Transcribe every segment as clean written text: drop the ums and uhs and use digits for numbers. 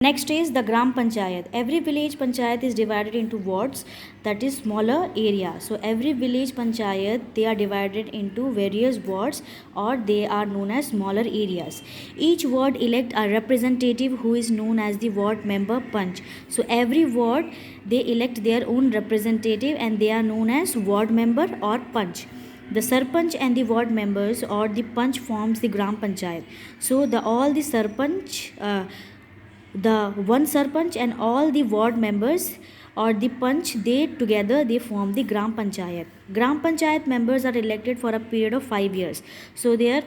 Next is the Gram Panchayat. Every village panchayat is divided into wards, that is smaller area. So every village panchayat, they are divided into various wards, or they are known as smaller areas. Each ward elect a representative who is known as the ward member Panch. So every ward, they elect their own representative and they are known as ward member or Panch. The Sarpanch and the ward members or the Panch forms the Gram Panchayat. So all the Sarpanch, the one Sarpanch and all the ward members or the Panch, they together they form the Gram Panchayat. Gram Panchayat members are elected for a period of 5 years. So their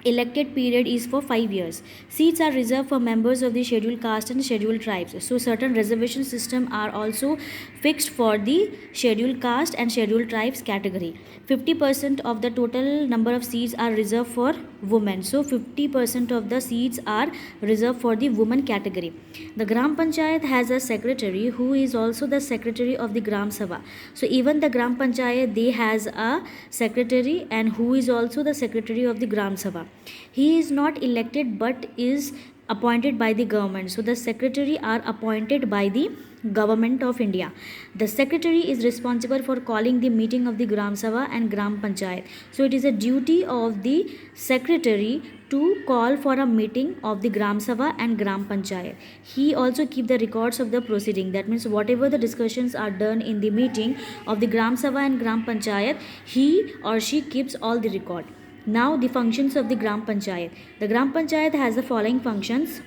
elected period is for 5 years. Seats are reserved for members of the scheduled caste and scheduled tribes. So certain reservation system are also fixed for the scheduled caste and scheduled tribes category. 50% of the total number of seats are reserved for women. So 50% of the seats are reserved for the women category. The Gram Panchayat has a secretary who is also the secretary of the Gram Sabha. So even the Gram Panchayat, they has a secretary and who is also the secretary of the Gram Sabha. He is not elected but is appointed by the government. So the secretary are appointed by the government of India. The secretary is responsible for calling the meeting of the Gram Sabha and Gram Panchayat. So it is a duty of the secretary to call for a meeting of the Gram Sabha and Gram Panchayat. He also keep the records of the proceeding. That means whatever the discussions are done in the meeting of the Gram Sabha and Gram Panchayat, he or she keeps all the record. Now the functions of the Gram Panchayat. The Gram Panchayat has the following functions: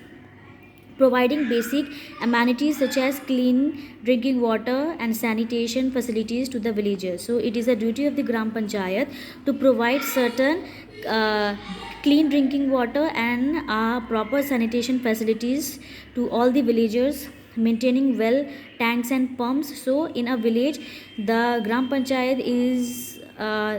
providing basic amenities such as clean drinking water and sanitation facilities to the villagers. So it is a duty of the Gram Panchayat to provide certain clean drinking water and proper sanitation facilities to all the villagers, maintaining well tanks and pumps. So in a village, the Gram Panchayat is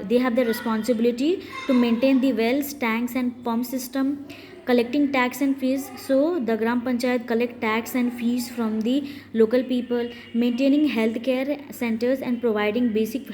they have the responsibility to maintain the wells, tanks and pump system, collecting tax and fees. So the Gram Panchayat collect tax and fees from the local people, maintaining healthcare centers and providing basic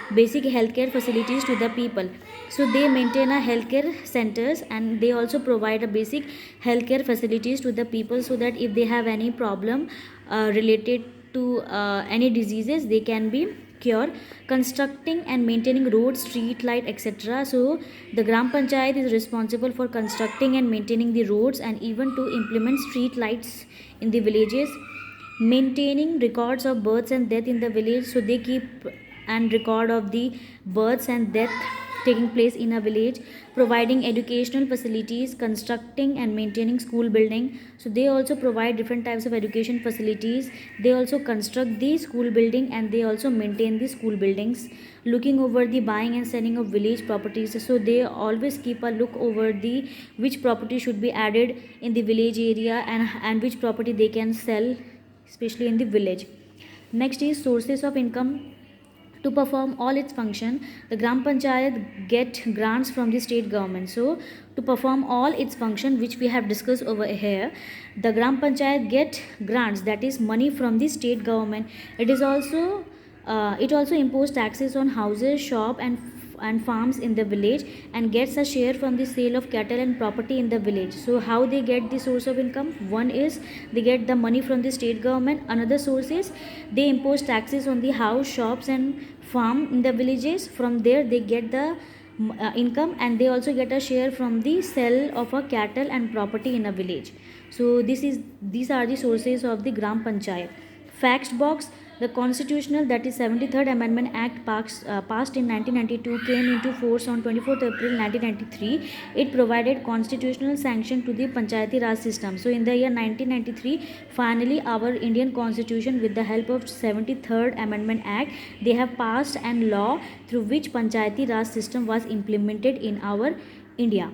healthcare facilities to the people. So they maintain a healthcare centers and they also provide a basic healthcare facilities to the people, so that if they have any problem related to any diseases, they can be cure. Constructing and maintaining roads, street light, etc. So the Gram Panchayat is responsible for constructing and maintaining the roads and even to implement street lights in the villages. Maintaining records of births and death in the village. So they keep and record of the births and death taking place in a village. Providing educational facilities, constructing and maintaining school building. So they also provide different types of education facilities. They also construct the school building and they also maintain the school buildings. Looking over the buying and selling of village properties. So they always keep a look over the which property should be added in the village area and which property they can sell, especially in the village. Next is sources of income. To perform all its function, the Gram Panchayat get grants from the state government. So to perform all its function which we have discussed over here, the Gram Panchayat get grants, that is money from the state government. It also imposes taxes on houses, shop and farms in the village and gets a share from the sale of cattle and property in the village. So how they get the source of income? One is they get the money from the state government. Another source is they impose taxes on the house, shops and farm in the villages. From there they get the income, and they also get a share from the sale of a cattle and property in a village. So these are the sources of the Gram Panchayat. Facts box. The constitutional, that is 73rd Amendment Act passed in 1992 came into force on 24th April 1993. It provided constitutional sanction to the Panchayati Raj system. So in the year 1993, finally our Indian Constitution, with the help of 73rd Amendment Act, they have passed an law through which Panchayati Raj system was implemented in our India.